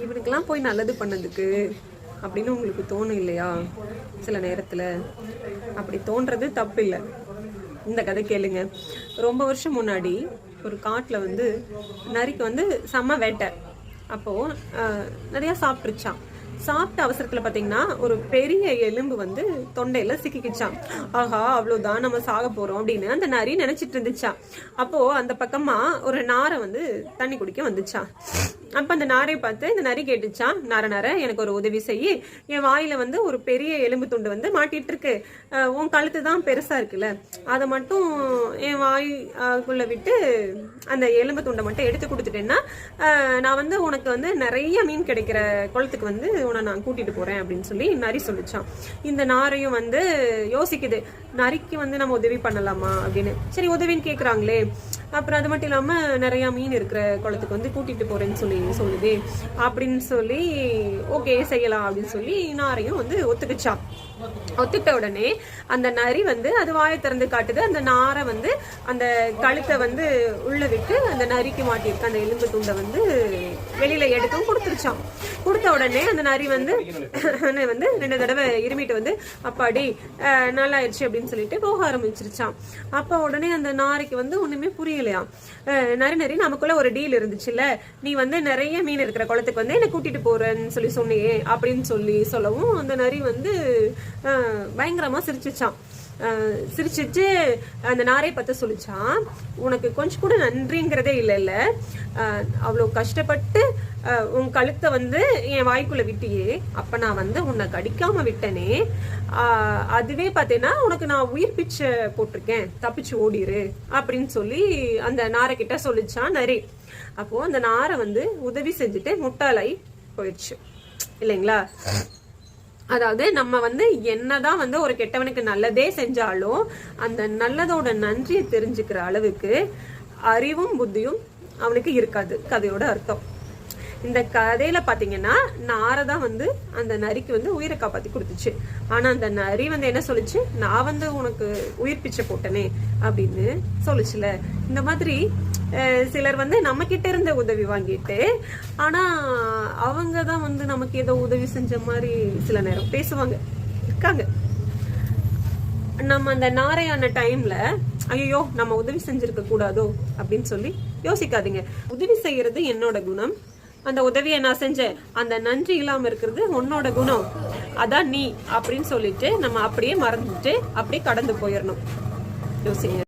இவனுக்கெல்லாம் போய் நல்லது பண்ணதுக்கு அப்படின்னு உங்களுக்கு தோணும் இல்லையா? சில நேரத்துல அப்படி தோன்றது தப்பு இல்லை. இந்த கதை கேளுங்க. ரொம்ப வருஷம் முன்னாடி ஒரு காட்டுல நரிக்கு செம்ம வேட்டை. அப்போ நிறைய சாப்பிட்டுருச்சான். சாப்பிட்ட அவசரத்துல பாத்தீங்கன்னா ஒரு பெரிய எலும்பு தொண்டையில சிக்கிக்கிச்சான். ஆஹா, அவ்வளவுதான், நம்ம சாக போறோம் அப்படின்னு அந்த நரி நினைச்சிட்டு இருந்துச்சான். அப்போ அந்த பக்கமா ஒரு நாரை தண்ணி குடிக்க வந்துச்சான். அப்ப அந்த நாரை பார்த்து இந்த நரி கேட்டுச்சான், நர எனக்கு ஒரு உதவி செய்யி, என் வாயில ஒரு பெரிய எலும்பு துண்டு மாட்டிட்டு இருக்கு, உன் கழுத்து தான் பெருசா இருக்குல்ல, அதை மட்டும் என் வாய்க்குள்ள விட்டு அந்த எலும்பு துண்டை மட்டும் எடுத்து கொடுத்துட்டேன்னா நான் உனக்கு நிறைய மீன் கிடைக்கிற குளத்துக்கு உன்னை நான் கூட்டிட்டு போறேன் அப்படின்னு சொல்லி நரி சொல்லிச்சான். இந்த நாரையும் யோசிக்குது, நரிக்கு நம்ம உதவி பண்ணலாமா அப்படின்னு. சரி, உதவின்னு கேக்குறாங்களே, அப்புறம் அது மட்டும் இல்லாம நிறைய மீன் இருக்கிற குளத்துக்கு கூட்டிட்டு போறேன்னு சொல்லுது அப்படின்னு சொல்லி ஓகே செய்யலாம் அப்படின்னு சொல்லி நாரையும் ஒத்துக்குச்சான். ஒத்துட்ட உடனே அந்த நரி அது வாயை திறந்து காட்டுது. அந்த நாரை அந்த கழுத்தை உள்ள விட்டு அந்த நரிக்கு மாட்டிருக்கு அந்த எலும்பு துண்டை வெளியில எடுத்தும் கொடுத்துருச்சான். கொடுத்த உடனே அந்த நரி 2 தடவை இருமிட்டு அப்பாடி நல்லா ஆயிடுச்சு அப்படின்னு சொல்லிட்டு போக ஆரம்பிச்சிருச்சான். அப்ப உடனே அந்த நாரைக்கு ஒண்ணுமே புரியலையா. நரி நமக்குள்ள ஒரு டீல் இருந்துச்சுல்ல, நீ நிறைய மீன் இருக்கிற குளத்துக்கு என்ன கூட்டிட்டு போறேன்னு சொல்லி சொன்னியே அப்படின்னு சொல்லவும் அந்த நரி பயங்கரமா சிரிச்சுச்சான். சிரிச்சிட்டு அந்த நாரை பார்த்து சொல்லிச்சான், உனக்கு கொஞ்சம் கூட நன்றிங்கிறதே இல்ல, அவ்வளவு கஷ்டப்பட்டு உன் கழுத்தை என் வாய்க்குள்ள விட்டியே, அப்ப நான் உன்னை கடிக்காம விட்டனே, அதுவே பார்த்தேன்னா உனக்கு நான் உயிர் பிச்சை போட்டிருக்கேன், தப்பிச்சு ஓடிரு அப்படின்னு சொல்லி அந்த நாரை கிட்ட சொல்லிச்சான் நரி. அப்போ அந்த நாரை உதவி செஞ்சுட்டு முட்டாளாய் போயிடுச்சு இல்லைங்களா? அதாவது நம்ம என்னதான் ஒரு கெட்டவனுக்கு நல்லதே செஞ்சாலும் அந்த நல்லதோட நன்றியை தெரிஞ்சுக்கிற அளவுக்கு அறிவும் புத்தியும் அவனுக்கு இருக்காது. கதையோட அர்த்தம். இந்த கதையில பாத்தீங்கன்னா நாரைதான் அந்த நரிக்கு உயிரை காப்பாத்தி கொடுத்துச்சு. ஆனா அந்த நரி என்ன சொல்லுச்சு, நான் உனக்கு உயிர் பிச்சை போட்டனே அப்படின்னு சொல்லுச்சுல. இந்த மாதிரி சிலர் நம்ம கிட்ட இருந்த உதவி வாங்கிட்டு ஆனா அவங்கதான் நமக்கு ஏதோ உதவி செஞ்ச மாதிரி சில நேரம் பேசுவாங்க இருக்காங்க. நம்ம அந்த நாரையான டைம்ல ஐயோ நம்ம உதவி செஞ்சிருக்க கூடாதோ அப்படின்னு சொல்லி யோசிக்காதீங்க. உதவி செய்யறது என்னோட குணம், அந்த உதவியை நான் செஞ்சேன், அந்த நன்றி இல்லாம இருக்கிறது உன்னோட குணம், அதான் நீ அப்படின்னு சொல்லிட்டு நம்ம அப்படியே மறந்துட்டு அப்படியே கடந்து போயிடணும். யோசிங்க.